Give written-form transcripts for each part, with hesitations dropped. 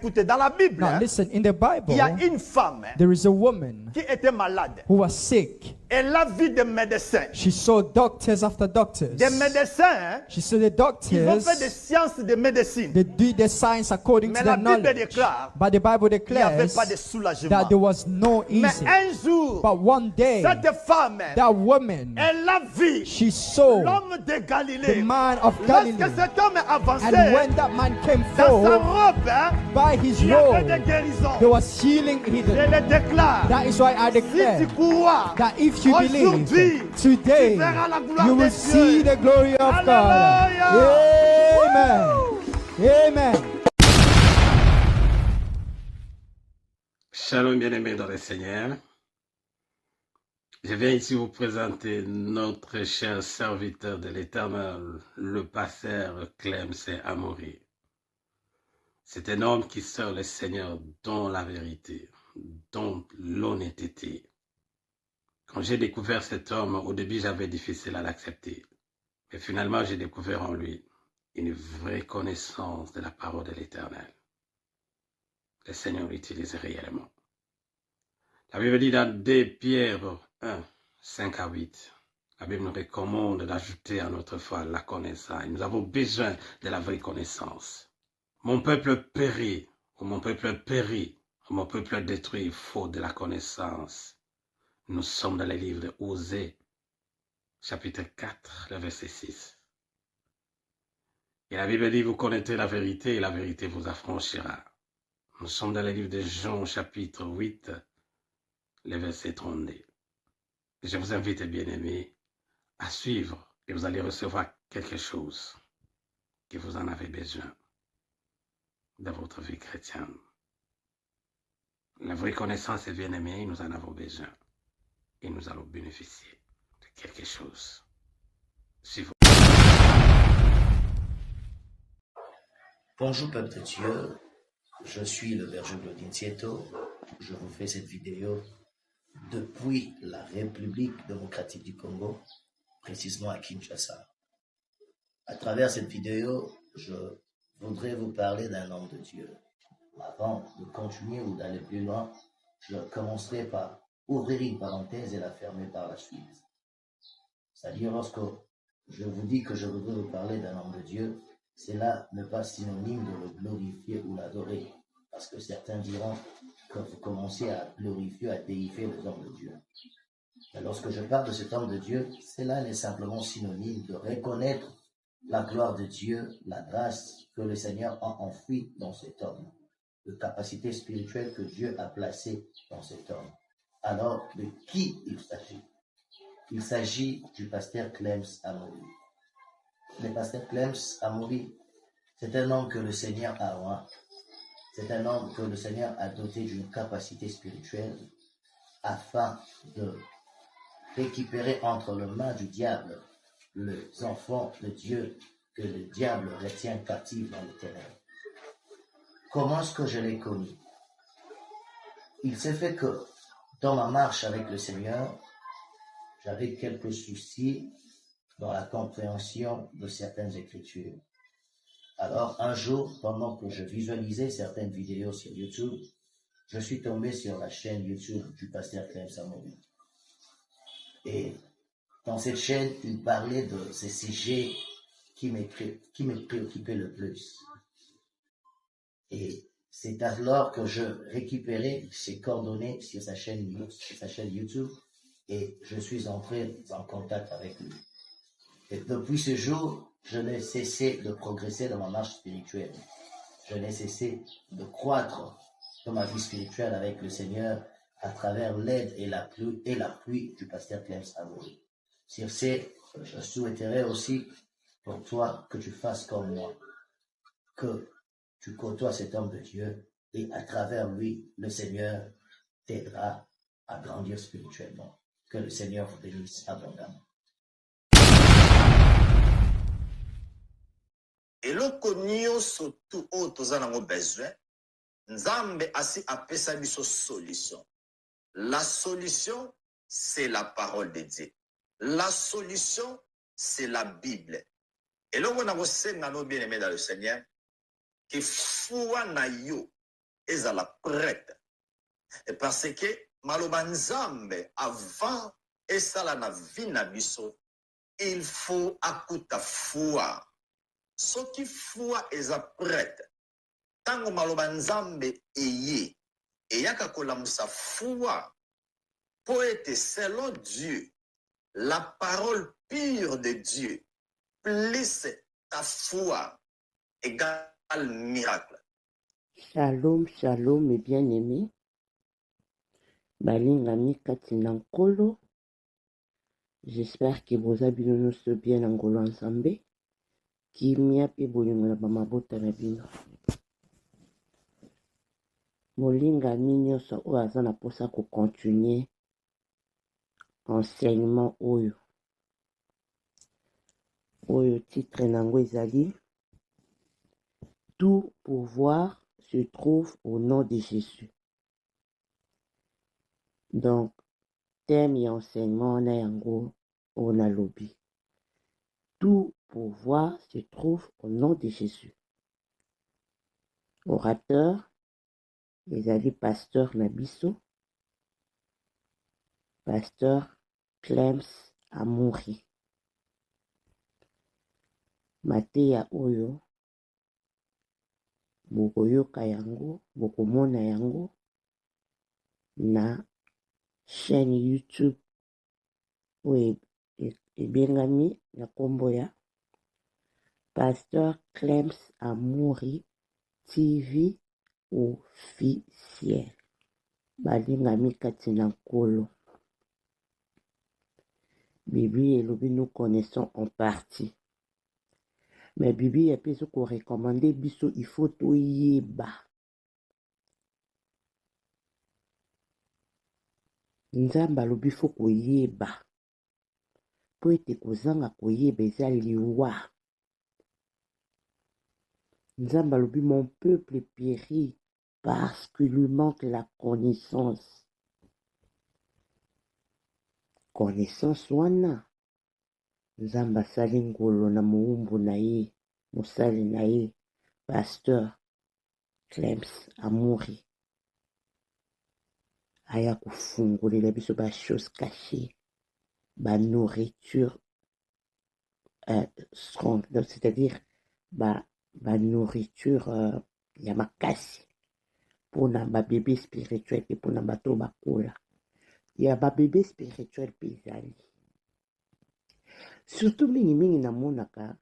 Écoutez, dans la Bible, Now listen, in the il y a Bible, une femme there is a woman qui était malade. who was sick. Elle a vu des médecins. She saw doctors after doctors. Des médecins, She saw the ils ont fait des doctors. sciences de médecine. They do the science according Mais to la their Bible knowledge. déclare But the Bible qu'il n'y avait declares pas de soulagement. that there was no Mais easy. un jour, But one day, cette femme, that woman, elle a vu she saw l'homme de the Galilée. man of Galilee. Lorsque cet homme est avancé, And when that man came dans sa forth, robe, by his il y avait des robe, guérisons. there was healing Je hidden. le déclare. That is why I Si declare tu crois, that if you believe, aujourd'hui, today, tu verras la gloire you de will Dieu. see the glory of God. Alléluia. Amen. Amen. Shalom bien-aimés dans le Seigneur. Je viens ici vous présenter notre cher serviteur de l'Éternel, le pasteur Clemson Amaury. C'est un homme qui sert le Seigneur dans la vérité, dans l'honnêteté. Quand j'ai découvert cet homme, au début j'avais difficile à l'accepter. Mais finalement j'ai découvert en lui une vraie connaissance de la parole de l'Éternel. Le Seigneur l'utilise réellement. La Bible dit dans 2 Pierre 1, 5 à 8, la Bible nous recommande d'ajouter à notre foi la connaissance. Nous avons besoin de la vraie connaissance. Mon peuple périt, ou mon peuple périt, ou mon peuple détruit faute de la connaissance. Nous sommes dans le livre de Osée, chapitre 4, le verset 6. Et la Bible dit, vous connaîtrez la vérité et la vérité vous affranchira. Nous sommes dans le livre de Jean, chapitre 8, le verset 32. Je vous invite, bien-aimés, à suivre et vous allez recevoir quelque chose que vous en avez besoin dans votre vie chrétienne. La vraie connaissance, bien-aimés, nous en avons besoin et nous allons bénéficier de quelque chose. Suivons. Bonjour peuple de Dieu, je suis le berger Claudine Tieto. Je vous fais cette vidéo depuis la République démocratique du Congo, précisément à Kinshasa. À travers cette vidéo, je voudrais vous parler d'un homme de Dieu. Avant de continuer ou d'aller plus loin, je commencerai par ouvrir une parenthèse et la fermer par la suite. C'est-à-dire, lorsque je vous dis que je voudrais vous parler d'un homme de Dieu, cela n'est pas synonyme de le glorifier ou l'adorer, parce que certains diront que vous commencez à glorifier, à déifier les hommes de Dieu. Mais lorsque je parle de cet homme de Dieu, cela n'est simplement synonyme de reconnaître la gloire de Dieu, la grâce que le Seigneur a enfouie dans cet homme, les capacités spirituelles que Dieu a placées dans cet homme. Alors, de qui il s'agit? Il s'agit du pasteur Clemson Amaury. Le pasteur Clemson Amaury, c'est un homme que le Seigneur a oint. C'est un homme que le Seigneur a doté d'une capacité spirituelle afin de récupérer entre les mains du diable les enfants de Dieu que le diable retient captifs dans les ténèbres. Comment est-ce que je l'ai connu? Il s'est fait que dans ma marche avec le Seigneur, j'avais quelques soucis dans la compréhension de certaines écritures. Alors, un jour, pendant que je visualisais certaines vidéos sur YouTube, je suis tombé sur la chaîne YouTube du pasteur Clemson Amaury. Et dans cette chaîne, il parlait de ces sujets qui me préoccupaient le plus. Et c'est alors que je récupérais ses coordonnées sur sa chaîne YouTube et je suis entré en contact avec lui. Et depuis ce jour, je n'ai cessé de progresser dans ma marche spirituelle. Je n'ai cessé de croître dans ma vie spirituelle avec le Seigneur à travers l'aide et l'appui du pasteur Clemson Amaury. Sur ce, je souhaiterais aussi pour toi que tu fasses comme moi, que tu côtoies cet homme de Dieu et à travers lui, le Seigneur t'aidera à grandir spirituellement. Que le Seigneur vous bénisse abondamment. eloko nyonso tu oyo toza nango besoin nzambe asi apesa biso solution. La solution c'est la parole de Dieu. La solution c'est la Bible. Eloko na kosenga no bien aimé dans le Seigneur que foi na yo ezala prête. Et parce que maloba nzambe avant esala na vie na biso, il faut akuta foi. Soki foi eza prête, tango maloba nzambe eye, eyaka kolamusa foi, po ete selon Dieu, la parole pure de Dieu, plus ta foi égale miracle. Shalom, shalom, mes bien-aimés. Balingami kati na nkolo. J'espère que vous avez bien ngolo ensemble. Kimia pe bolingo na bamabota na bino. Molingami nyonso oyo aza na posa ko continuer enseignement oyo. Oyo titre nango ezali tout pouvoir se trouve au nom de Jésus. Donc, thème et enseignement na yango on a lobby. Tout pouvoir se trouve au nom de Jésus. Orateur, ezali pasteur Nabiso, pasteur Clems Amouri. Mateya oyo, bokoyoka yango, bokomona yango na chaîne YouTube oyo ebengami na kombo ya Pasteur Clems Amouri TV officiel. Balingami kati na nkolo. Bible elobi nous connaissons en partie. Mais Bible a pu ko recommander biso il faut toyeba. Nzamba alobi faut koyeba. Po ete kozanga koyeba eza liwa. Nzamba alobi mon peuple périt parce qu'il lui manque la connaissance. Connaissance wana. Nzamba sali ngolo na muumbu na ye, musali na ye, pasteur Clems Amouri. Aya kufungulela biso ba choses cachées, ba nourriture strong, c'est-à-dire ba nourriture ya makasi pona ba bébé spirituel et pona bato bakola. Ya ba bébé spirituel pezali. Surtout mingi na monaka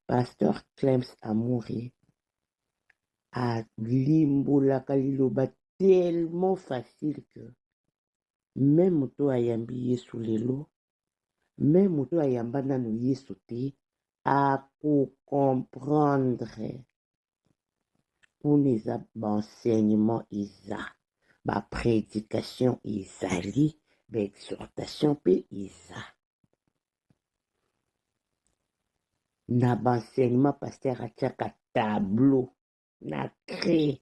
pasteur Clems Amouri a limbolaka liloba tellement facile que même moto ayambi yesu lelo, même moto ayamba nanu yesu te a comprendre pour eza enseignement isa, ba prédication isali, ba exhortation pe isa. Na enseignement pasteur atiaka tableau na créé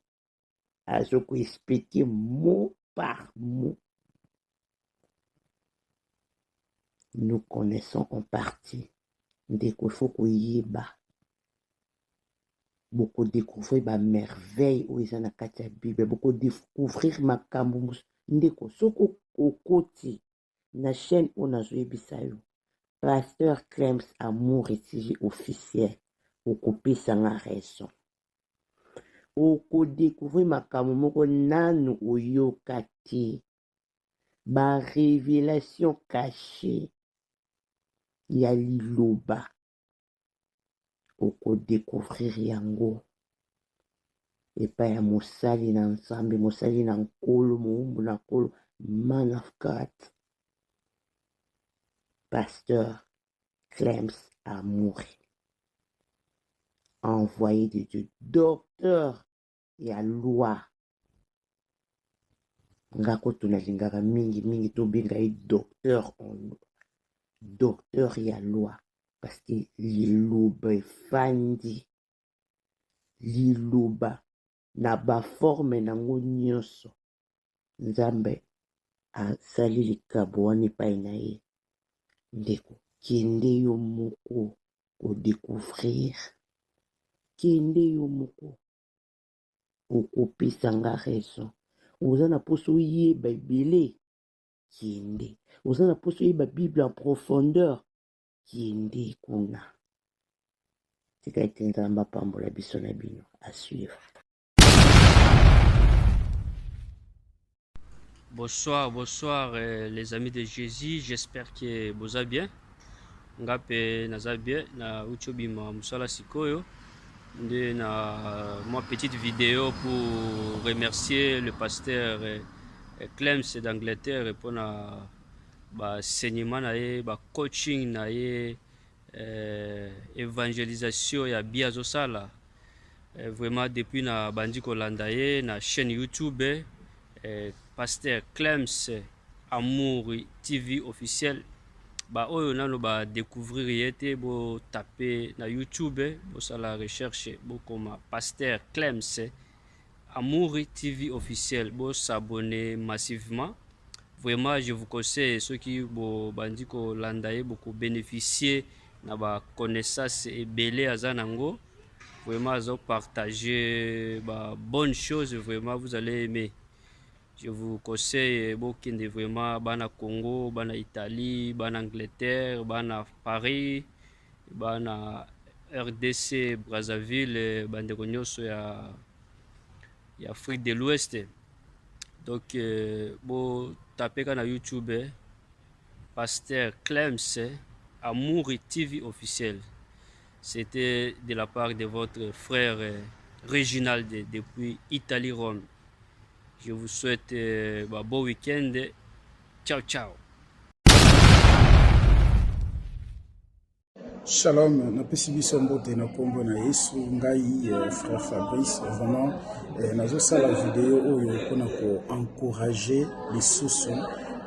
azoko expliquer mot par mot. Nous connaissons en partie. Ndeko faut koyeba. Beaucoup découvrir ba merveille où ils en a kati ya Bible, beaucoup découvrir makambo ndeko soko okoti na chaîne on a joué bisayo. Pasteur Clems Amouri TV officiel okopesa nga raison. Oko découvrir makambo moko nanu oyoka te. Ba révélation cachée ya liloba. Oko découvrir yango. Epa ya mosali na nzambe, mosali na nkolo, muumbu na nkolo, man of God. Pasteur Clems Amouri. Envoyé de Dieu, docteur ya loi. Ngako tunalingaka mingi tobenga ye docteur ya loi. Parce que liloba efandi. Liloba na ba forme nango nyonso. Nzambe asali likabo wana epai na ye. Ndeko kende yo moko ko découvrir. Kende yo moko okopesa nga raison. Oza na poso oyeba ebele kende. Oza na poso oyeba Bible en profondeur kende kuna. Tika ete Nzambe apambola biso na bino. À suivre. Bonsoir les amis de Jésus, j'espère que vous allez bien. Ngape naza bien na uchobima musala sikoyo. De na ma petite vidéo pour remercier le pasteur Clems d'Angleterre pour na ba enseignement na ye, ba coaching na ye, évangélisation ya biazo sala. Vraiment depuis na bandi kolanda ye na chaîne YouTube pasteur Clems Amour TV officiel. Ba oyo nano ba découvrir yete bo taper na YouTube bo sala recherche bo koma pasteur Clems Amour TV officiel bo s'abonner massivement. Vraiment je vous conseille ceux qui bo bandi ko landaye beaucoup bénéficier na ba connaissance et belé azanango. Vraiment zo partager ba bonnes choses, vraiment vous allez aimer. Je vous conseille beaucoup de vraiment bana Congo, bana Italie, bana Angleterre, bana Paris, bana RDC, Brazzaville, bandeko nyonso ya Afrique de l'Ouest. Donc bo tapez na YouTube pasteur Clems Amour TV officiel. C'était de la part de votre frère Réginald depuis Italie-Rome. Je vous souhaite un bon week-end. Ciao, ciao. Shalom, napesi biso mbote na kombo na Yesu ngai frère Fabrice vraiment nazosala video oyo mpona encourager lisusu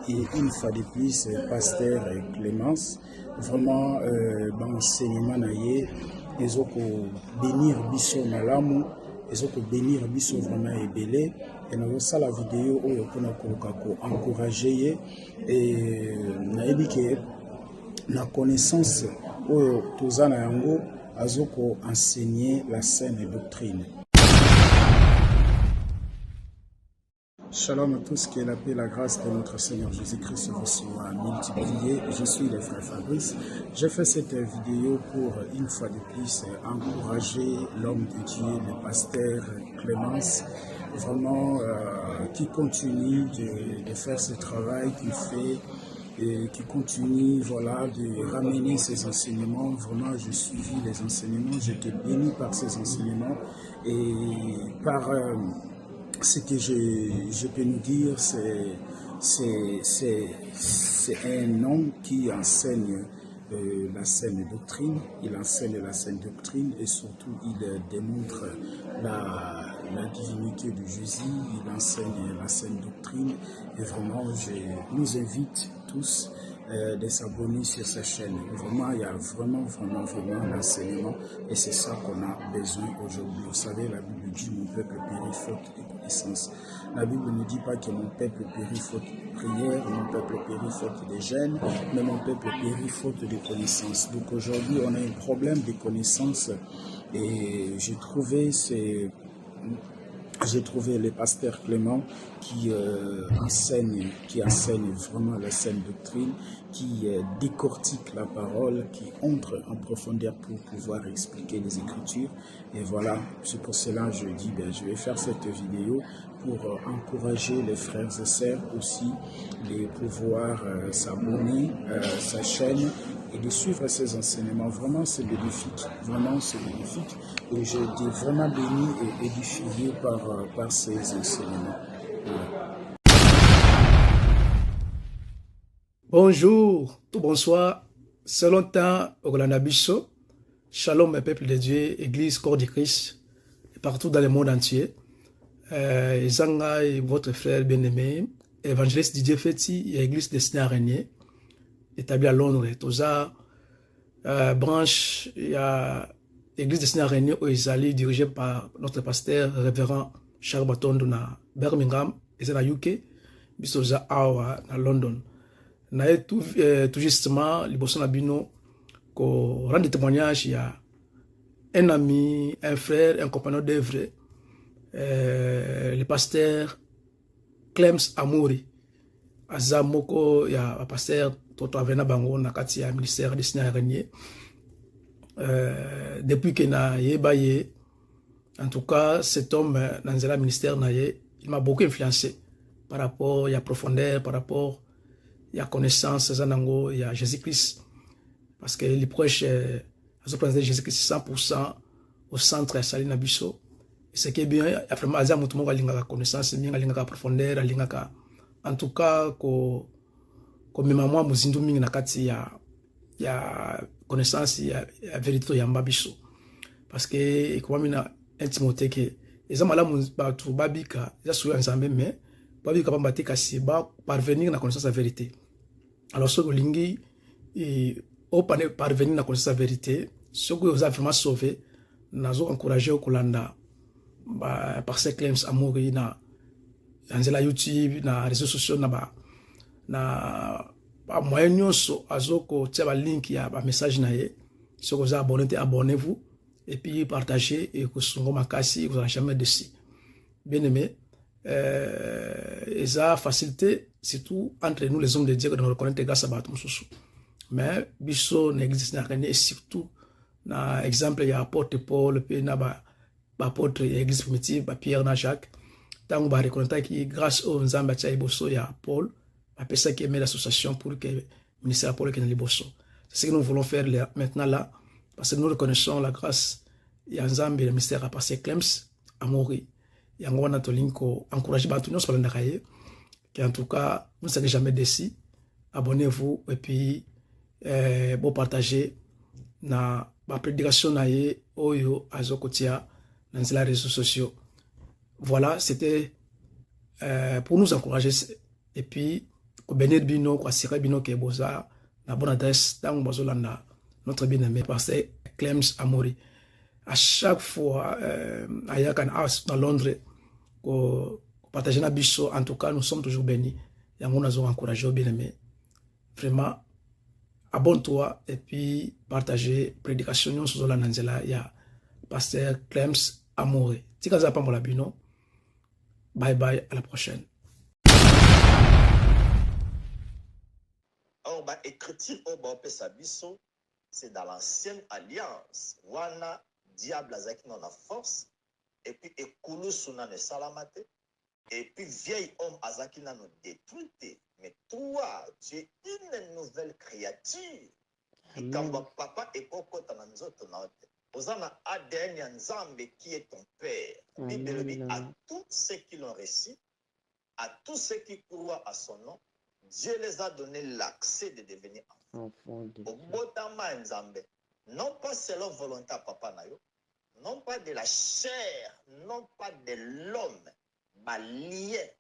et une fois de plus pasteur Clémence vraiment enseignement na ye ezoko bénir biso malamu ezoko bénir biso vraiment ebele et nazosala video oyo mpona koluka encourager ye et nayebi ke na connaissance oyo toza na yango azoko enseigner la saine doctrine. Shalom à tous, que la paix et la grâce de notre Seigneur Jésus-Christ vous soit multipliée. Je suis le frère Fabrice. J'ai fait cette vidéo pour une fois de plus encourager l'homme de Dieu, le pasteur Clémence, vraiment qui continue de faire ce travail qu'il fait et qui continue voilà, de ramener ses enseignements. Vraiment, j'ai suivi les enseignements, j'étais béni par ces enseignements et par ce que je peux nous dire, c'est un homme qui enseigne la saine doctrine, il enseigne la saine doctrine et surtout il démontre la divinité de Jésus, il enseigne la saine doctrine et vraiment je nous invite tous de s'abonner sur sa chaîne. Vraiment, il y a vraiment l'enseignement et c'est ça qu'on a besoin aujourd'hui. Vous savez, la Bible dit mon peuple périt faute de connaissance. La Bible ne dit pas que mon peuple périt faute de prière, mon peuple périt faute de jeûne, mais mon peuple périt faute de connaissance. Donc aujourd'hui, on a un problème de connaissance et j'ai trouvé le pasteur Clément qui enseigne vraiment la saine doctrine, qui décortique la parole, qui entre en profondeur pour pouvoir expliquer les Écritures. Et voilà, c'est pour cela que je dis, je vais faire cette vidéo pour encourager les frères et sœurs aussi de pouvoir s'abonner à sa chaîne et de suivre ses enseignements. Vraiment, c'est bénéfique. Vraiment, c'est bénéfique. Et j'ai été vraiment béni et édifié par ces enseignements. Voilà. Bonjour, tout bonsoir. Selon temps, Rolanda Bisso, Shalom, mes peuples de Dieu, Église, Corps de Christ, et partout dans le monde entier. Zanga et votre frère bien-aimé, évangéliste Didier Feti, et Église destinée à régner, établie à Londres. Toza branche, il y a Église destinée à régner au Isali, dirigée par notre pasteur, révérend Charles Batondo na Birmingham, et c'est na UK, Bisoza Awa na London. Na tout justement, liboso na bino, ko rendre témoignage, il y a un ami, un frère, un compagnon d'œuvre, le pasteur Clems Amouri aza moko ya pasteur toto avena bango na kati ya ministère destiné à régner depuis que na yeba ye. En tout cas, cet homme dans le ministère na ye, il m'a beaucoup influencé par rapport à profondeur, par rapport à la connaissance zanango ya Jésus-Christ, parce que les proches ont présenté Jésus-Christ 100% au centre de Salina Bisso. Et ce qui est bien, il y a vraiment azam mutumo la connaissance, la profondeur, en tout cas ko memamwa muzindu mingi na kati ya connaissance ya vérité ya mbabiso, parce que comme mina Timothée que eza malamu batu babika eza suya nzambe mais babika pamba te kasi ba parvenir na connaissance la vérité. Alors ce que lingi au parvenir na connaissance la vérité, ce que vous avez vraiment sauvé nazo encourager au kolanda par ces Clems Amouri na nzela YouTube na réseaux sociaux na moyen nyonso azoko tia ba link ya ba message na ye. Si vous êtes abonné, abonnez-vous et puis partagez et que vous makasi, vous n'allez jamais déçu. Bien aimé, et ça facilité surtout entre nous les hommes de Dieu que nous reconnaissons grâce à Batum Soussou. Mais biso n'existe rien et surtout na exemple il y a apôtre Paul puis na apôtre église primitive Pierre na Jacques. Tant ba reconnaître qui grâce au nzamba tia iboso ya Paul, après ça qui aimait l'association pour que ministère Paul qui na liboso. C'est ce que nous voulons faire maintenant là, parce que nous reconnaissons la grâce. Il y a Nzambe, le mystère à passer Clems Amouri. Il y a un Tolinko encouragé par tout le monde, qui en tout cas, vous ne serez jamais déçus. Abonnez-vous et puis, vous partagez la prédication naïe, Oyo, Azokotia, dans les réseaux sociaux. Voilà, c'était pour nous encourager. Et puis, bénir Bino, Kwasire Bino, qui est Boza. La bonne adresse dans notre bien-aimé pasteur Clems Amouri. À chaque fois, à Yakan House dans Londres, pour partager la bicho, en tout cas, nous sommes toujours bénis. Et nous avons encouragé au bien-aimé. Vraiment, abonne-toi et puis partagez prédication sur la Nanzela. Il y a pasteur Clems Amouri. Tika Zapa Molabino. Bye bye, à la prochaine. Or, écriture au Bopé Sabiso, c'est dans l'ancienne alliance. Wana, diable azaki non la force, et puis Ekulu Suna ne salamate, et puis vieil homme azaki na nous détruite. Mais toi, tu es une nouvelle créature. Et quand papa et koko tananzoto na ote, ozana ADN ya Nzambe qui est ton père. Bible dit à tous ceux qui l'ont reçu, à tous ceux qui croient à son nom, Dieu les a donné l'accès de devenir enfants. Non pas selon volonté à papa nayo, non pas de la chair, non pas de l'homme, mais lié,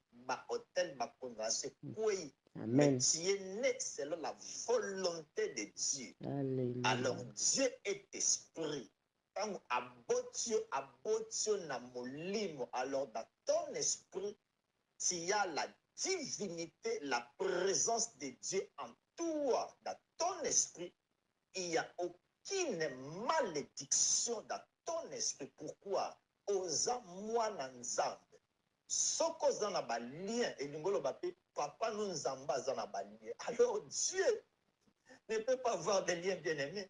hôtel, condamnation, oui. Mais tu es né selon la volonté de Dieu. Alléluia. Alors Dieu est esprit. Quand abotio na molimo, alors dans ton esprit, tu as la divinité, la présence de Dieu en toi, dans ton esprit, il n'y a aucune malédiction dans ton esprit. Pourquoi? Oza mwana nzambe. Soko zana ba lien, et l'ingolo bape, papa nous nzamba zana ba lien. Alors Dieu ne peut pas avoir des liens bien-aimés.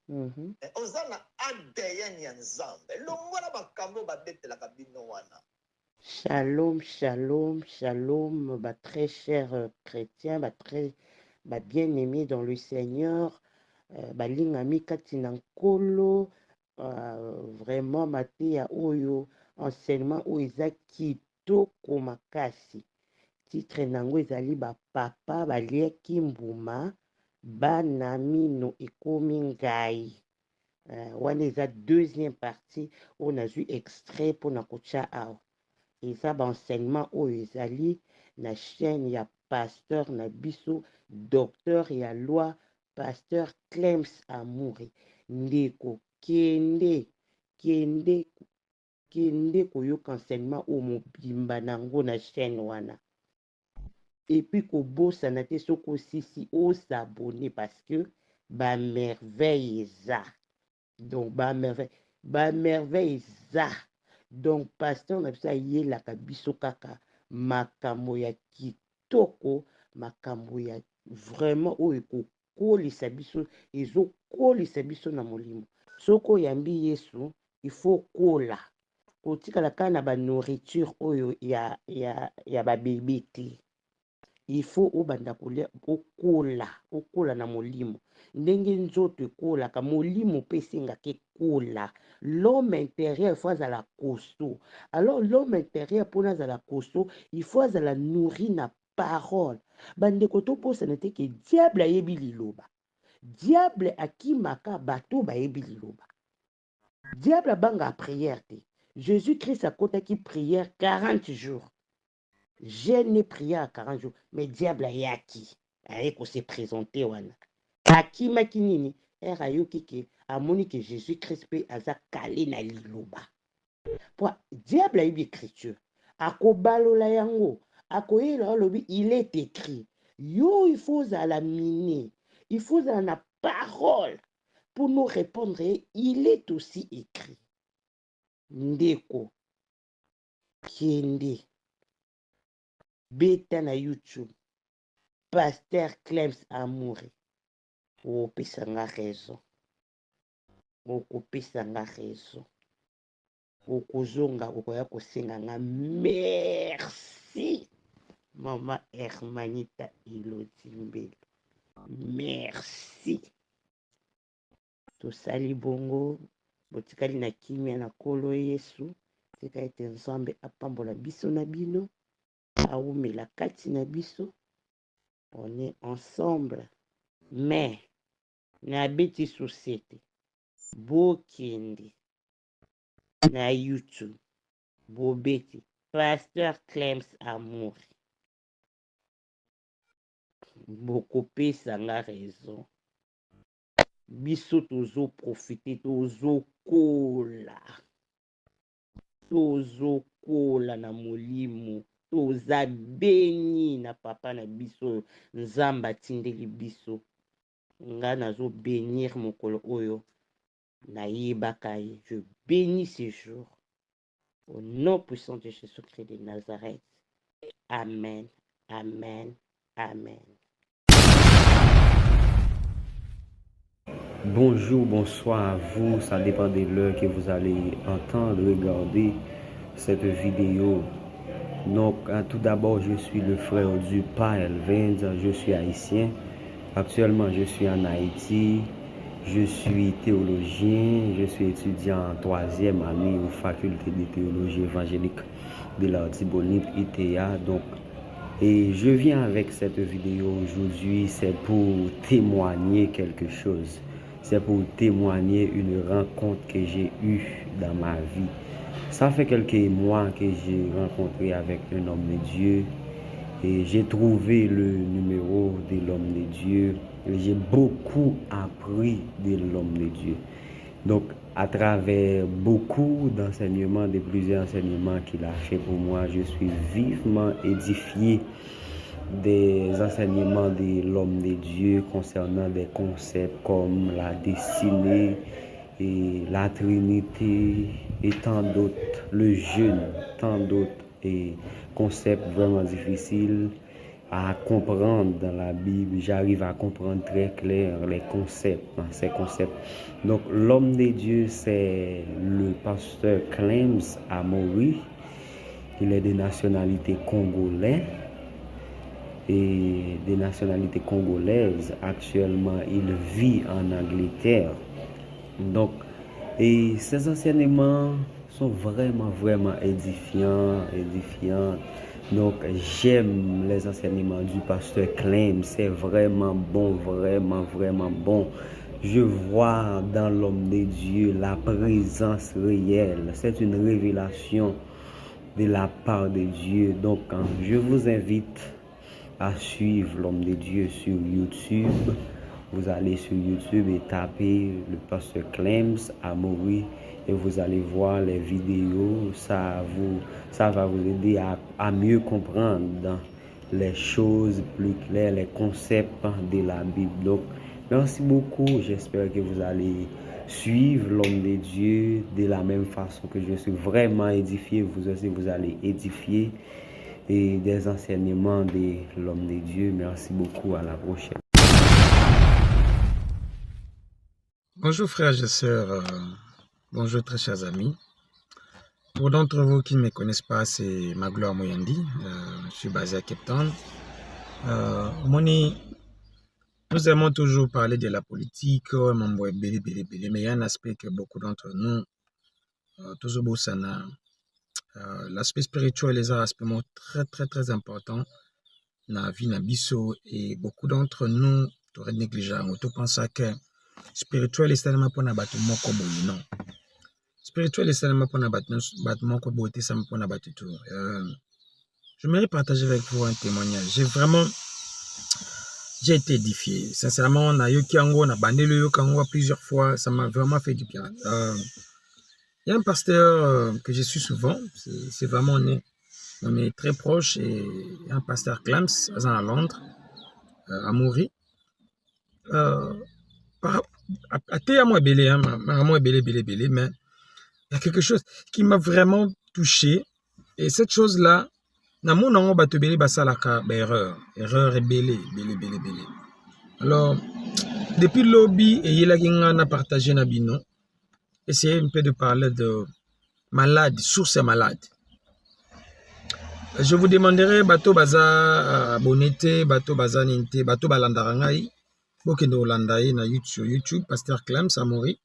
Ozana ADN ya nzambe. Longola bakambo babete la kabino wana. Shalom, shalom, shalom, très chers chrétiens, très bien-aimés dans le Seigneur, lingami katinankolo, vraiment matéa oyo, enseignement oyo kitoko makasi. Titre nango ezali papa baliaki mbuma, banamino ekomi ngai. Wana eza deuxième partie, on a vu extrait pour nakocha awa. Et ça, enseignement oyo ezali na chaîne ya pasteur na biso docteur ya loi pasteur Clems Amouri. Ndeko kende koyoka enseignement o mobimba nango na chaîne wana. Et puis kobosa na te soko sisi o s'abonner parce que ba merveille eza. Donc ba merveille eza. Donc pasteur na biso ayelaka biso kaka makambo ya kitoko, makambo ya vraiment oyo ekokolisa biso, ezokolisa biso na molimo. Soki oyambi Yesu, il faut kola. Kotikala kaka na ba nourriture oyo ya ba bébé te. Il faut obanda kolia okola na molimo. Ndenge nzoto ekolaka molimo mpe esengaka ekola. L'homme intérieur il faut azala costaud. Alors l'homme intérieur mpona azala costaud, il faut azala nourri na parole. Bandeko toposana te ke diable ayebi liloba. Diable akimaka bato bayebi liloba. Diable abanga prière te. Jésus-Christ akotaki prière 40 jours. Jeûne prière à 40 jours. Mais diable ayaki. Ayeko se présenter wana. Akimaki nini? Ayoki ke amoni que Jésus-Christ pe aza kalé na liloba. Pour diable ayebi écriture. Akobalola yango. Akoyela lobi il est écrit. Yo il faut à la miner. Il faut à la parole. Pour nous répondre, il est aussi écrit. Ndeko. Kende. Beta na YouTube. Pasteur Clems Amouri. Opesanga raison. Opesanga raison. Okozonga okoya kosenga nga merci. Mama Hermanita Ilotimbelo. Merci. Tosali bongo. Botikali na kimia na kolo Yesu. Tika ete nzambe apambola biso na bino. Aumela kati na biso. On est ensemble. Mais na beti société. Bokende. Na YouTube. Bobeti. Pasteur Clems Amouri. Bokopesa nga raison. Biso tozo profiter, tozo kola. Tozo kola na molimo. Toza beni na papa na biso. Nzamba tindeli biso. Nga nazo bénir mokolo oyo. Na yebaka ye. Je bénis ce jour. Au nom puissant de Jésus-Christ de Nazareth. Amen. Amen. Amen. Bonjour, bonsoir à vous. Ça dépend de l'heure que vous allez entendre, regarder cette vidéo. Donc, tout d'abord, je suis le frère du Père Elvin, je suis haïtien. Actuellement, je suis en Haïti. Je suis théologien. Je suis étudiant en 3e année aux facultés de théologie évangélique de l'Artibonite ITA. Donc, et je viens avec cette vidéo aujourd'hui, c'est pour témoigner quelque chose. C'est pour témoigner une rencontre que j'ai eue dans ma vie. Ça fait quelques mois que j'ai rencontré avec un homme de Dieu et j'ai trouvé le numéro de l'homme de Dieu. J'ai beaucoup appris de l'homme de Dieu. Donc, à travers beaucoup d'enseignements, de plusieurs enseignements qu'il a fait pour moi, je suis vivement édifié des enseignements de l'homme de Dieu concernant des concepts comme la destinée et la Trinité et tant d'autres, le jeûne, tant d'autres et concepts vraiment difficiles à comprendre dans la Bible. J'arrive à comprendre très clair les concepts, ces concepts. Donc l'homme de Dieu, c'est le pasteur Clems Amouri. Il est de nationalité congolaise et des nationalités congolaises. Actuellement, il vit en Angleterre. Donc, et ces enseignements sont vraiment édifiants. Donc, j'aime les enseignements du pasteur Clems. C'est vraiment bon. Je vois dans l'homme de Dieu la présence réelle. C'est une révélation de la part de Dieu. Donc, je vous invite à suivre l'homme de Dieu sur YouTube. Vous allez sur YouTube et tapez le pasteur Clems Amouri et vous allez voir les vidéos. Ça va vous aider à mieux comprendre les choses plus claires, les concepts de la Bible. Donc, merci beaucoup. J'espère que vous allez suivre l'homme de Dieu de la même façon que je suis vraiment édifié. Vous aussi, vous allez édifier et des enseignements de l'homme de Dieu. Merci beaucoup. À la prochaine. Bonjour frères et sœurs, bonjour très chers amis. Pour d'entre vous qui ne me connaissent pas, c'est Magloire Moyandi, je suis basé à Cape Town. Nous aimons toujours parler de la politique, mais il y a un aspect que beaucoup d'entre nous, toujours l'aspect spirituel est un aspect très important dans la vie d'Abisso et beaucoup d'entre nous, tu négligé, tu penses que spirituel est seulement pour n'abattre mon combo, non. Spirituel est seulement pour n'abattre mon combo, c'est seulement pour n'abattre tout. J'aimerais partager avec vous un témoignage. J'ai été édifié. Sincèrement, on a bandé le Yokango plusieurs fois. Ça m'a vraiment fait du bien. Il y a un pasteur que je suis souvent. C'est vraiment on est très proche. Et un pasteur Clems, à Londres, à Moury. Mais il y a quelque chose qui m'a vraiment touché. Et cette chose-là, erreur est belé. Alors, depuis le lobby, et il a partagé Nabino, essayez un peu de parler de malade, source malade. Je vous demanderai, bato baza abonné, bato baza ninte, bato balandarangai, bokendo landaye na YouTube, Pasteur Clems Amori,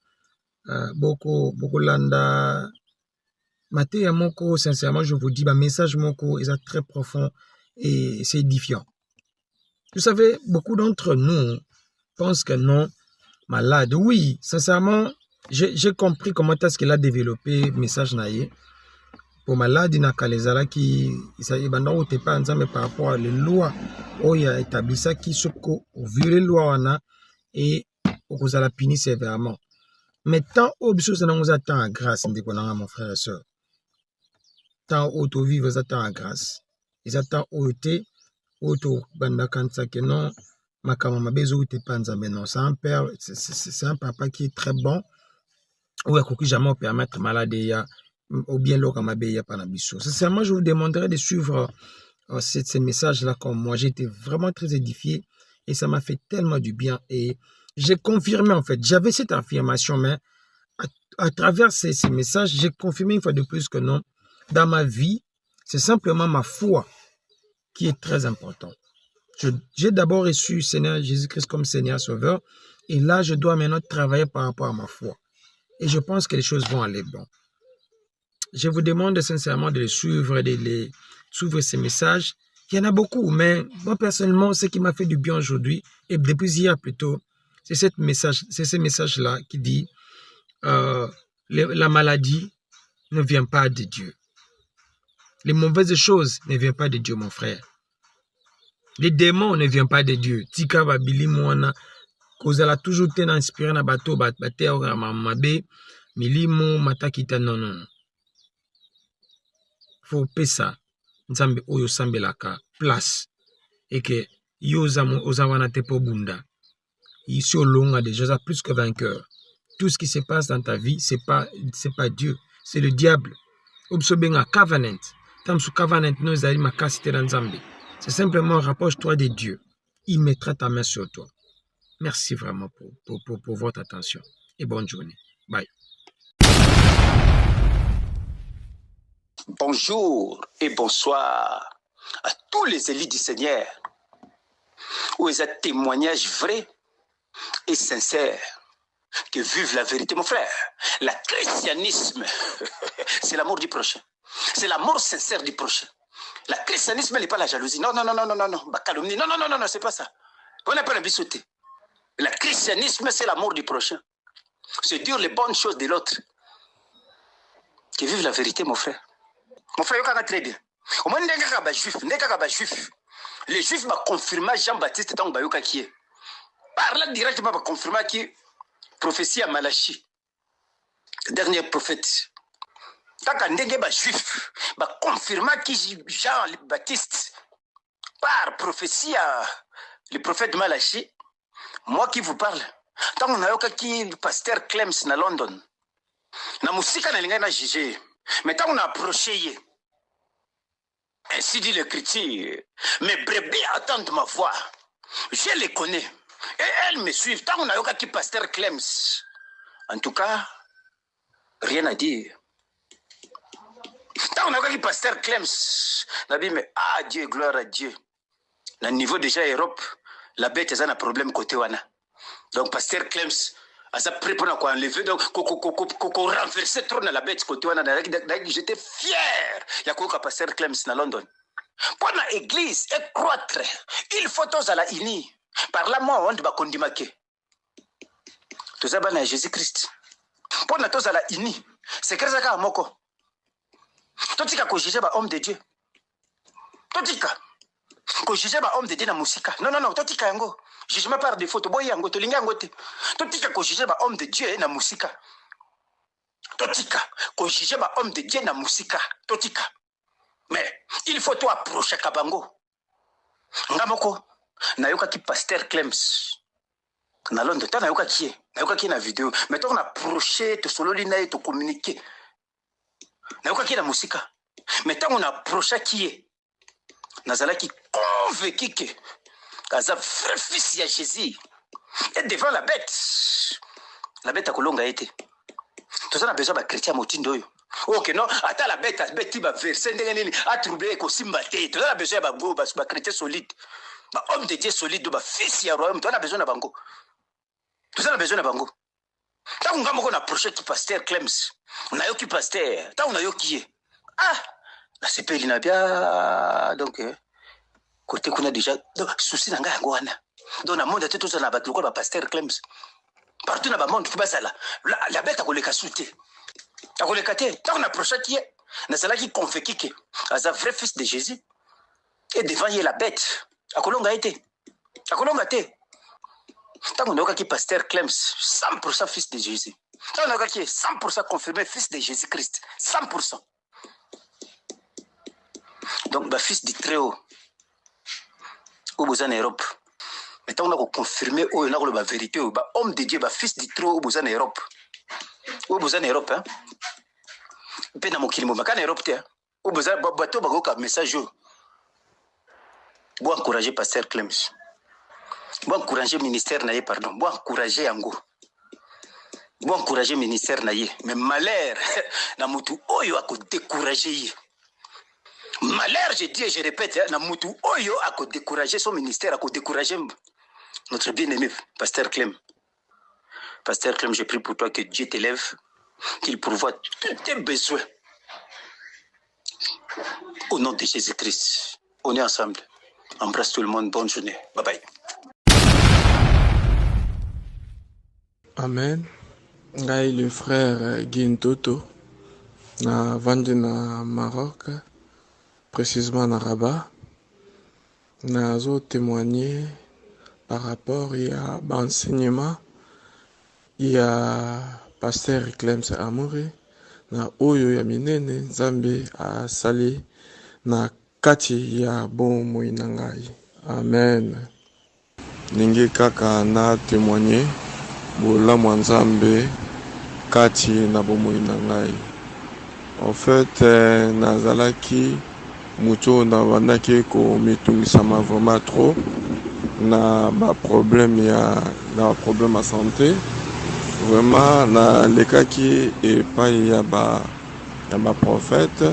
beaucoup landa. Maté Moko, sincèrement, je vous dis, ma message Moko est très profond et c'est édifiant. Vous savez, beaucoup d'entre nous pensent que non, malade. Oui, sincèrement, j'ai compris comment est-ce qu'il a développé le message naïe. Pour malade, il n'a qu'à les ala qui, mais par rapport à les lois, où il a établi ça, qui se violé les lois, et vous allez punir sévèrement. Mais tant au biso ça nous attend à grâce, mon frère et soeur. Tant auto vivre attend à grâce. Ils attendent auto banda kansa que non makama bezo te panza mais non c'est un père, c'est un papa qui est très bon. Ou à quoi jamais permettre maladie ou bien l'okamabeya panabiso. Sincèrement, je vous demanderai de suivre ces messages là comme moi. J'ai été vraiment très édifié et ça m'a fait tellement du bien et j'ai confirmé en fait. J'avais cette affirmation mais à travers ces messages, j'ai confirmé une fois de plus que non. Dans ma vie, c'est simplement ma foi qui est très importante. J'ai d'abord reçu Seigneur Jésus-Christ comme Seigneur Sauveur et là, je dois maintenant travailler par rapport à ma foi. Et je pense que les choses vont aller bon. Je vous demande sincèrement de les suivre, suivre ces messages. Il y en a beaucoup, mais moi personnellement, ce qui m'a fait du bien aujourd'hui, et depuis hier plutôt, c'est ce message-là qui dit la maladie ne vient pas de Dieu. Les mauvaises choses ne viennent pas de Dieu, mon frère. Les démons ne viennent pas de Dieu. Tika babili mwana kozala toujours tena inspiré na bato bate ora mabe milimo matakita non. Faut pesa nzambe oyo sambelaka place et que yoza ozawana te po bunda. Ici au long a déjà plus que vainqueur. Tout ce qui se passe dans ta vie, c'est pas Dieu, c'est le diable. Obsobenga covenant. C'est simplement rapproche-toi de Dieu. Il mettra ta main sur toi. Merci vraiment pour votre attention et bonne journée. Bye. Bonjour et bonsoir à tous les élus du Seigneur. Où est un témoignage vrai et sincère que vive la vérité, mon frère. Le christianisme, c'est l'amour du prochain. C'est l'amour sincère du prochain. Le christianisme n'est pas la jalousie. Non. Calomnie. Non, c'est pas ça. On n'a pas la bisouté. Le christianisme, c'est l'amour du prochain. C'est dire les bonnes choses de l'autre. Que vive la vérité, mon frère. Mon frère, il y a très bien. Au moins, juif. Les juifs m'ont confirmé Jean-Baptiste tant que qui est. Par là, directement, m'a confirmé qui prophétie à Malachi. Dernier prophète. Quand on est juif, bah confirma que Jean-Baptiste, par prophétie à le prophète Malachi, moi qui vous parle, Tant on a eu pasteur Clems na London. Na musika na linga na jugé. Mais tant on a approché, ainsi dit l'écriture, mes brebis attendent ma voix. Je les connais. Et elles me suivent. Tant on a eu pasteur Clems. En tout cas, rien à dire. Tant on a eu pasteur Clems. Mais ah Dieu, gloire à Dieu. Na niveau déjà Europe, la bête a un problème côté wana. Donc pasteur Clems a prêt pour enlever donc qu'on renverser trop dans la bête côté wana. J'étais fier. Il y a quoi pasteur Clems na London. Pour l'église et croître, il faut tous à la ini. Par là moi on doit condimake. Tout ça ban Jésus-Christ. Pour tous à la ini. C'est que ça moko. Totika ko juger ba homme de Dieu. Totika ko juger ba homme de Dieu na musika. Non, totika yango. Jugement par défaut, to boy yango to linga yango te. Totika ko juger ba homme de Dieu na musika. Totika ko juger ba homme de Dieu na musika. Totika. Mais il faut toi approcher kabango. Ngamoko na yoka ki pasteur Clems. Na London ta na yoka ki na vidéo. Mais on approcher to solo lina to communiquer. Na yoka ki na musika. Mais tant on approche qui est nazala qui convaincu que kaza vrai fils de Jésus et devant la bête a kolonga été tout ça a besoin de chrétien motindo yo OK non ata la bête va verser ndenge a troublé ko simbate tout ça a besoin ba chrétien solide ba homme de Dieu solide ba fils ya royaume tout ça a besoin de bango tout ça a besoin de bango tant on ngamo ko approcher qui pasteur Clems on a yo qui pasteur tant on a yo qui est la CPL n'a bien donc côté qu'on a déjà souci nanga ngwana donc na monde tout ça na battu ko ba pasteur Clems partout na ba monde tout ça là la bête a koleka souté a koleka té tant on approche qui est na cela qui convaincu que as un vrai fils de Jésus et devant y la bête a kolonga été a kolonga té tant on a qui pasteur Clems 100% fils de Jésus tant on a qui 100% confirmé fils de Jésus-Christ 100%. Donc, bah, fils du Très-Haut, au besoin en Europe. Maintenant, on a confirmé, on a la vérité, bah, homme de Dieu, bah, fils du Très-Haut, au besoin en Europe. Au besoin en Europe, hein. Et puis, dans mon kilimo, mais quand en Europe, au besoin, bah, bateau, bah, message, bon encourager pasteur Clems. Bon encourager ministère, naïe, pardon. Bon encourager Ango. Bon encourager ministère, naïe. Mais malheur, na mutu, oyo, a décourager. Malheur, je dis et je répète, Namutu Oyo a découragé son ministère, a découragé notre bien-aimé, Pasteur Clem. Pasteur Clem, je prie pour toi que Dieu t'élève, qu'il pourvoie tous tes besoins. Au nom de Jésus-Christ, on est ensemble. Embrasse tout le monde, bonne journée. Bye bye. Amen. Ngai le frère Gintoto, na vandi na Maroc. Précisément na Rabat, nazo témoigner par rapport à l'enseignement il y a pasteur Clems Amouri na oyo ya minene Nzambe asali na kati ya bomoi na ngai. Amen. Ningi kaka na témoigner bolamu Nzambe kati na bomoi na ngai. En fait, nazalaki mucho na wanaki ko mitungisama vraiment trop na ba problème à santé vraiment na lekaki et pas ya ba prophète,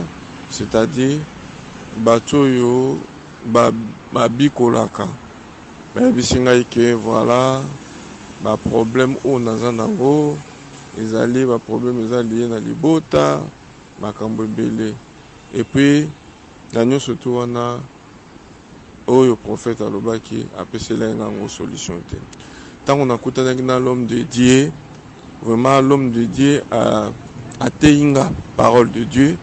c'est-à-dire batoyo ba bikolaka ba bisinga ke voilà ba problème o naza nango ezali ba problème ezali na libota makambo ebele et puis Daniel surtout wana oyo prophète alobaki apesela ngango solution te. Tant on a écouté l'homme de Dieu, vraiment l'homme de Dieu a atteint parole de Dieu,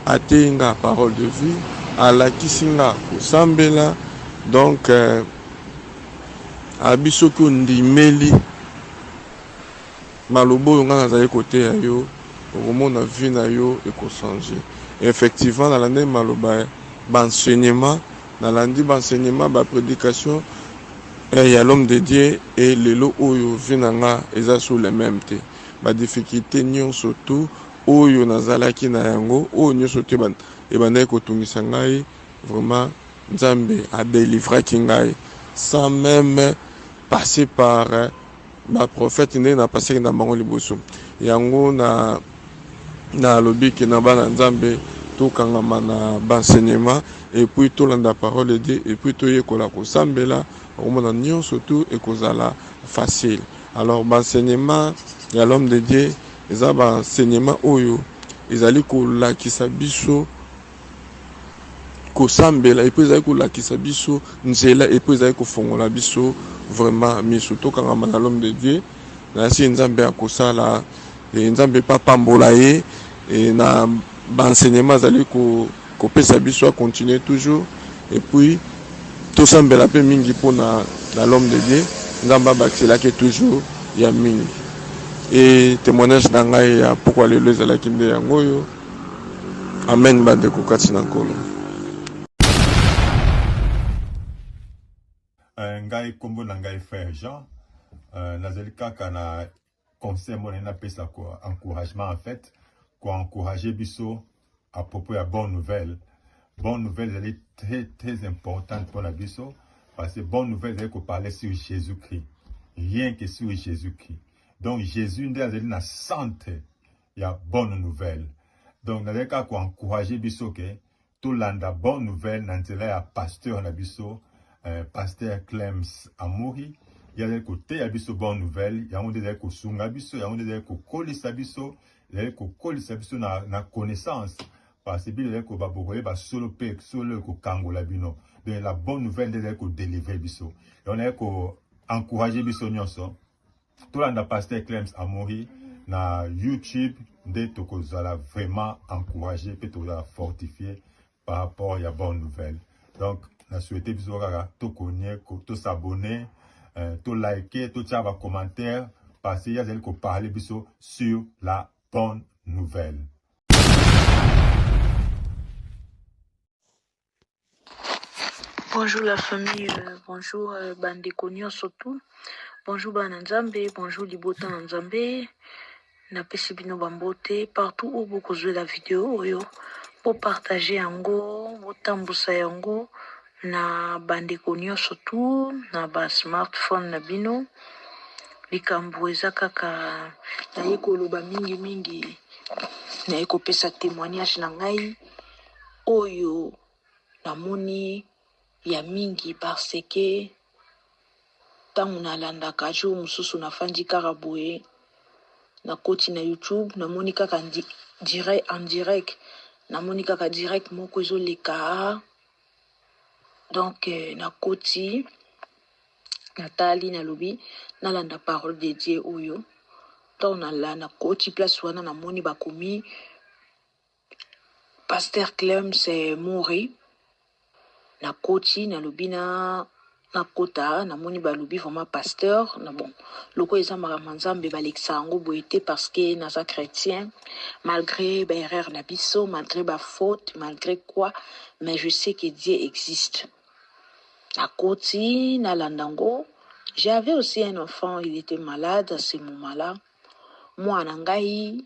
atteint parole de vie, a la kisinga sambela donc abisoko ndimeli malobo nga za côté yo au na vie na yo eko changer. Effectivement, dans l'année maloba, enseignement, dans l'année enseignement, prédication, il y a l'homme de Dieu et le lot oyo vinanga eza sur les mêmes te ba difficulté nyonso tout oyo nazalaki na yango oyo nyonso te ebandaki kotungisa ngai vraiment Nzambe a délivré ngai sans même passer par ma prophète ndenge na passé na bango liboso yango na lobi ke na bana Nzambe tokangama na enseignement et puis tolanda parole de Dieu et puis toyekola kosambela omona nyonso tout ekozala facile. Alors enseignement ya l'homme de Dieu eza enseignement oyo ezali kolakisa biso kosambela et puis ezali kolakisa biso nzela et puis ezali kofongola biso vraiment miso tokangama na l'homme de Dieu na si Nzambe akosala Nzambe pa pambola ye et na enseignement ezali kopesa biso a continuer toujours et puis tosambela pe mingi pona na l'homme de Dieu Nzamba bakselaki toujours ya mingi et témoignage na ngai ya pourquoi lelo ezalaki nde yango oyo amen bandeko kati na nkolo. Ngai kombo na ngai frère Jean nazali kaka na conseil mona na pesa ko encouragement en fait ko encourager biso à propos ya bonne nouvelle. Bonne nouvelle, elle est très très importante pour la biso parce que bonne nouvelle, elle est qu'on parler sur Jésus-Christ. Rien que sur Jésus-Christ. Donc Jésus n'est pas dans centre, il y a bonne nouvelle. Donc dans le cas qu'on encourager biso que tout l'anda bonne nouvelle, dans le cas pasteur na biso, pasteur Clems Amoury, il y a des côtés à biso bonne nouvelle, il y a des côtés sunga biso, il y a des côtés kolisa biso, il y a des côtés kolisa biso na connaissance. Parce que les ko babokoye ba solo pe solo ko kangola bino de la bonne nouvelle de ko délivrer biso on est ko encourager biso nyonso tout landa pasteur Clems Amoury na YouTube de to ko zala vraiment encourager pe to la fortifier par rapport à bonne nouvelle. Donc na souhaiter biso kaka to connaître ko to s'abonner to liker to tia ba commentaire parce que y a des ko parler biso sur la bonne nouvelle. Bonjour la famille, bonjour bandeko surtout, bonjour bana Nzambe, bonjour Libota Nzambe, napesi bino bambote partout où vous jouez la vidéo oyo pour partager yango, botambusa yango na bandeko surtout na ba smartphone na bino likambo eza kaka na yekoloba mingi na ekopesa témoignage na ngai oyo namoni ya mingi parce que tangu nalandaka jour mususu nafandi kaka boye na koti na YouTube namoni kaka en direct namoni kaka direct moko ezoleka donc na koti natali nalobi nalanda parole de Dieu oyo tangu na koti place wana namoni bakomi pasteur Clems Amoury na koti na lobi na kota na moni balobi vraiment pasteur na bon loko eza makambo Nzambe balekisa yango boye te parce que naza chrétien malgré ba erreur na biso malgré ba faute malgré quoi mais je sais que Dieu existe na koti na landango. J'avais aussi un enfant, il était malade à ce moment-là. Moi na ngai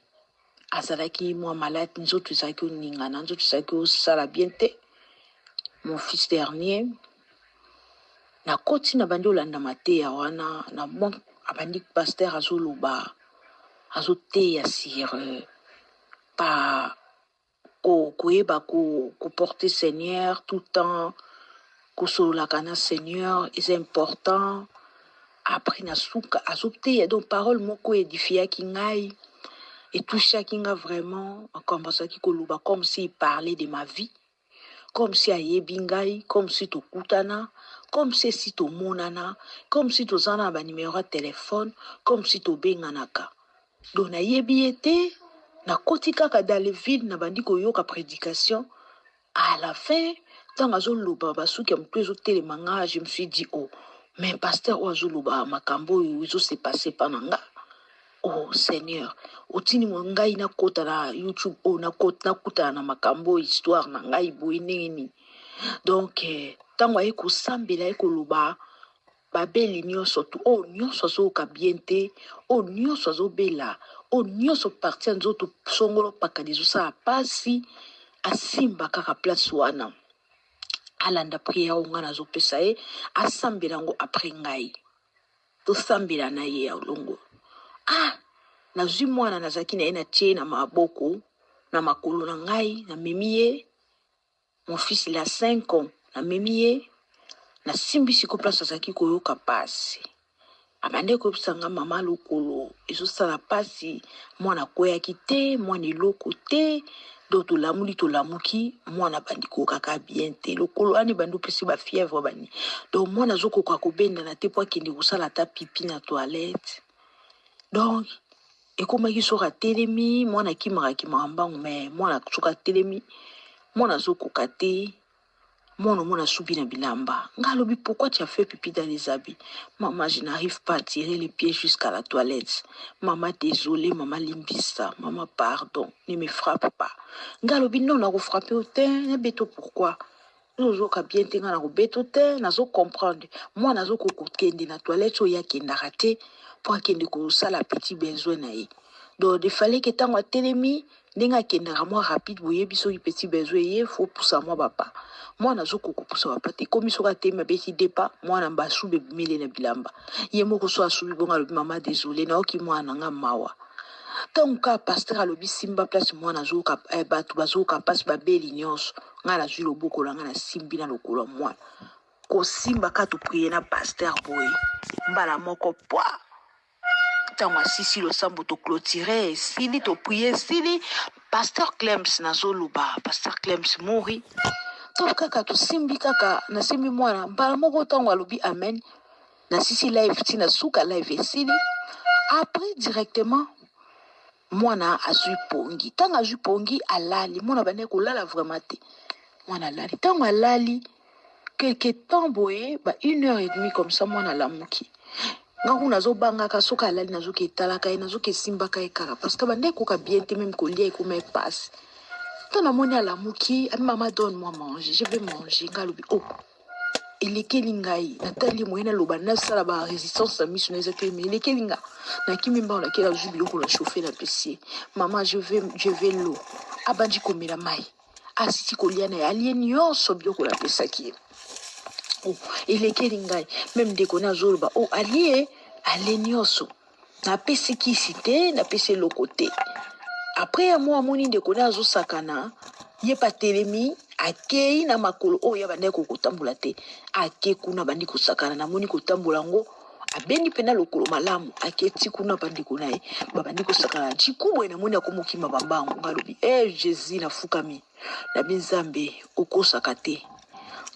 azalaki moi malade nzoto ezalaki oningana nzoto ezalaki osala bien te. Mon fils dernier na koti na bandi olanda mateya wana na bon abandi pasteur azoloba azoteya sur pa koyeba porter Seigneur tout le temps kosololaka na Seigneur est important après na suka azoteya donc parole moko édifiaki ngai et touchaki nga vraiment akombasaki koloba comme s'il parlait de ma vie comme si ayebi ngai, comme si to kutana, comme si to monana, comme si to zana ba numéro de téléphone, comme si to benganaka. Donc na yebi ete, na koti kaka dans le vide na bandi ko yoka prédication. À la fin, tant azo loba basuki mtu ezo telemanga, je me suis dit oh, mais pasteur ozo loba makambo ezo se passer pananga. Oh Seigneur, otini ngai na kota na YouTube na kota na kuta na makambo histoire na ngai boye nini. Donc tango aye ko sambela aye ko loba babeli nyonso tu o nyonso azoyoka bien te o nyonso azobela o nyonso parti ya nzoto songolo pakali ezosala pasi asimba kaka place wana alanda priere oyo ngai nazopesa ye asambela yango apres ngai tosambela na ye ya olongo nazwi mwana nazalaki na ye natie na maboko na makolo na ngai namemi ye mon fils il a 5 ans namemi ye nasimbi siko place azalaki koyoka pasi abande koyebisa nga mama lokolo ezosala pasi mwana akweyaki te mwana eloko te do tolamuki mwana bandi kokaka bien te lokolo ani bandi opesi bafièvre bani donc mwana azokoka kobendana te po akende kosala ata pipi na toilette donc ekomaki soki atelemi mwana akimaka mbangu me mwana soki atelemi mwana azokoka te mwana mona soubi na bilamba nga lobi pourquoi tu as fait pipi dans les habits maman je n'arrive pas à tirer les pieds jusqu'à la toilette maman désolé maman limbisa maman pardon ne me frappe pas nga lobi non na ko frapper au teint ne beto pourquoi nous ka bien te nga na ko beto te nazo comprendre moi nazo ko kende na toilette o ya kenda raté pour akende ko sala petit besoin na ye donc il fallait que tango telemi nenga kenda moi rapide boye biso ki petit besoin ye faut pousser moi papa moi nazo ko pousser papa te komi soka te ma beti depa moi na basu be mile na bilamba ye moko so asubi bonga lobi maman désolé na oki moi na nga mawa tant ka pasteur alobi simba place moi nazo ka batu bazo ka passe ba beli nyonso nga na zwi loboko la nga na simbi na lokolo moi ko simba ka to prier na pasteur boy mbala moko poa tango asisi losambo to clôturer sili to prier sili pasteur Clems nazoluba pasteur Clems mori to kaka to simbi kaka na simbi mwana mbala moko tango alobi amen na sisi live tina suka live esili après directement mwana azui pongi tango azui pongi alali mwana bane kolala vraiment te mwana alali tango alali quelque temps boye ba 1h30 comme ça mwana lamuki ngaku nazobanga ka soka alali nazoki etalaka ye nazoki esimbaka ye kaka parce que bande koka bien te même kolia ekoma epasse tant na moni alamuki ami maman donne moi manger je vais manger ngalobi oh elekeli ngai natali moyena loba nasala ba résistance à miso na ezaki mais elekeli nga nakimi mba na kela zubi loko la chauffer la PC maman je vais l'eau abandi komela mai asiti kolia na alien nyonso biloko la pesaki oh elekeli ngai même dekona zoloba oh allié nyonso na pesi kisite na pesi lokote après moi moni dekona azosakana ye patelemi akei na makolo oyo bande ko kotambola te ake kuna bandi kosakana na moni kotambola ngo abendi pena lokolo malamu aketi kuna bandi kunaye babandi kosakana chikubwe na moni akomoki mabambango ngalobi Jésus na fukami na binzambe okosaka te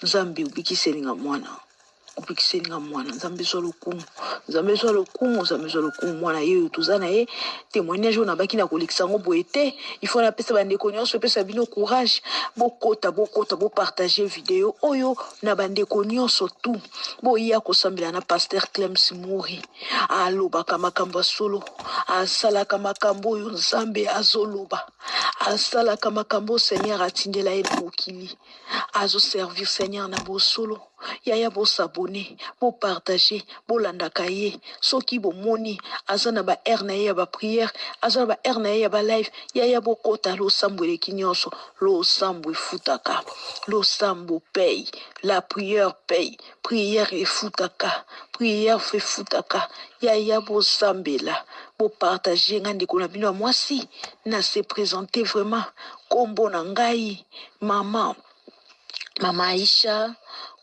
nzambe ubikiselinga mwana nzambe zo lokumu mwana yeyo tozana ye témoignage na baki na kolekisa ngo boye te il faut na pesa bandeko nyonso pesa bino courage bokota bo partager vidéo oyo na bandeko nyonso tu boya kosambela na pasteur Clems Mori alobaka makambo solo asalaka makambo oyo nzambe azoloba asalaka makambo Seigneur atindela ye mokili azo servir Seigneur na bosolo yaya bo s'abonner bo partager bo landaka ye soki bo moni azana ba air na ye ya ba prière azana ba air na ye ya ba live yaya bo kota lo sambo le kinyonso lo sambo futaka lo sambo paye la prière paye prière et futaka prière fait futaka yaya bo sambela bo partager ngandi ko na bino mwasi na se présenter vraiment kombo na ngai mama Aisha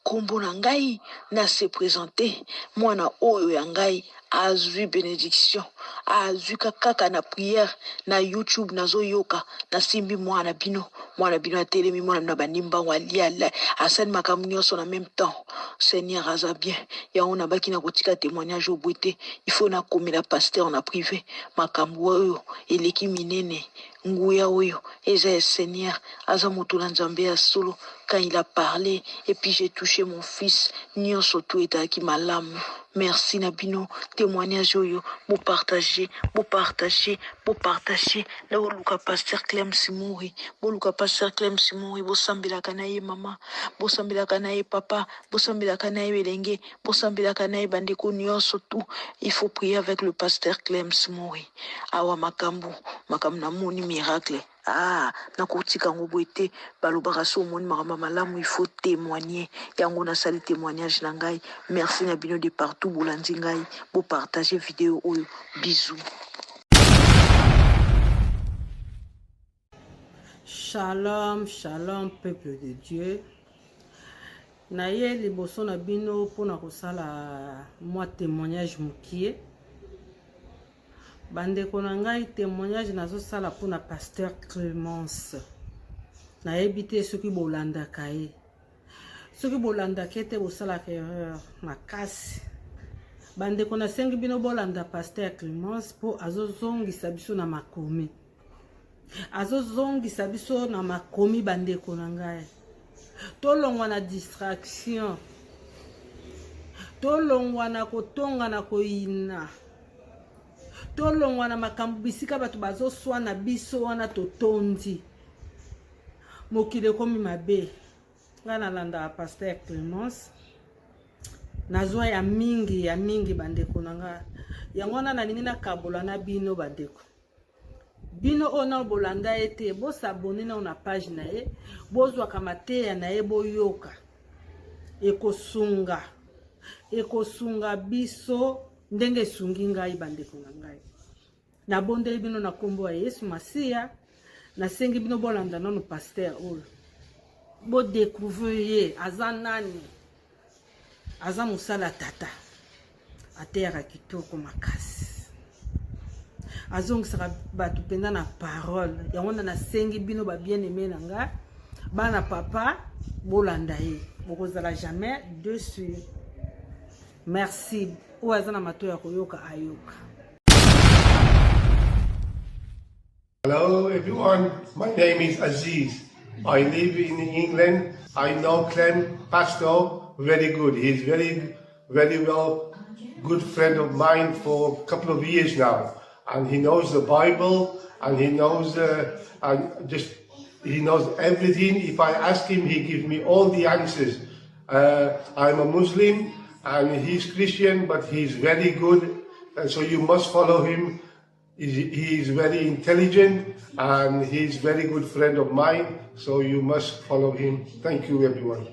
kombo na ngai na se présenter mwana oyo ya ngai azui bénédiction azui kaka na prière na YouTube nazoyoka na simbi mwana bino atelemi mwana na banimba walia asani makambo nyonso na même temps Seigneur aza bien ya ona baki na kotika témoignage obwete il faut na komela pasteur na privé makambo oyo eleki minene nguya oyo eza Seigneur aza moto na nzambe ya solo quand il a parlé et puis j'ai touché mon fils nyonso tout etaki malamu merci Nabino témoignage oyo bo partager na luka pasteur Clems Mori bo luka pasteur Clems Mori bo sambela kana ye mama bo sambela kana ye papa bo bosambelaka na ye belenge, bosambelaka na ye bandeko nyonso tout. Il faut prier avec le pasteur Clems Mori. Awa makambu na moni miracle. Ah, na kotika ngo boite balobaka so moni makamba malamu, il faut témoigner. Yango na sali témoignage na ngai. Merci na bino de partout bolandi ngai, bo partager vidéo oyo. Bisous. Shalom, shalom, peuple de Dieu. Naye liboso na bino pona kosala moi témoignage mukie. Bandeko na ngai témoignage nazo sala pona pasteur Clémence. Nayebi te soki bolandaka ye. Soki bolandaka te bosalaka erreur makasi. Bandeko na sengi bino bolanda pasteur Clémence po azozongisa biso na makomi. Azozongisa biso na makomi bandeko na ngai. Tolongwa na distraction. Tolongwa na kotonga na koina. Tolongwa na makambo bisika bato bazoswa na biso wana totondi. Mokile komi mabe. Ngana landa pasteur Clémence. Nazwa ya mingi bandeko na ngai. Yango na nalingi na kabola na bino bandeko. Bino ona bolanda ete bo s'abonner na page na ye, bozwa kamateya na ye boyoka. Ekosunga biso ndenge sungi ngai bandeko na ngai. Na bondeli bino na kombo ya Yesu Masia, na sengi bino bolanda nanu pasteur oyo. Bo découvrir ye aza nani? Aza musala tata. Atera kitoko makasi. Azongisaka bato penda na parole. Yango na sengi bino ba bien aimé na nga. Bana papa bolanda ye. Bokozala jamais dessus. Merci. Oazana mato ya koyoka ayoka. Hello everyone, my name is Aziz. I live in England. I know Clem Pastor very good. He's very well good friend of mine for a couple of years now. And he knows the Bible, and he knows he knows everything. If I ask him, he gives me all the answers. I'm a Muslim, and he's Christian, but he's very good, and so you must follow him. He's very intelligent, and he's very good friend of mine, so you must follow him. Thank you, everyone.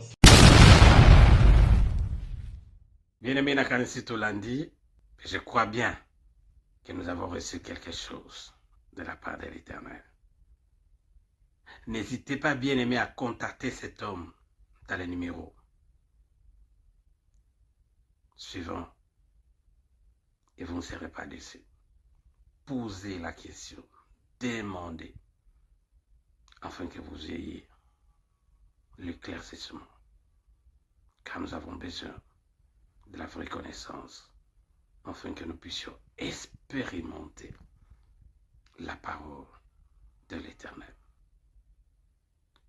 Bien-aimé Nakanisi Tolandi, je crois bien que nous avons reçu quelque chose de la part de l'Éternel. N'hésitez pas, bien-aimé, à contacter cet homme dans les numéros suivants et vous ne serez pas déçus. Posez la question, demandez, afin que vous ayez l'éclaircissement, car nous avons besoin de la vraie connaissance, afin que nous puissions expérimenter la parole de l'Éternel.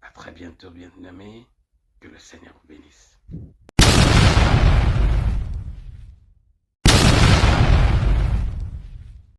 À très bientôt, bien-aimés, que le Seigneur vous bénisse.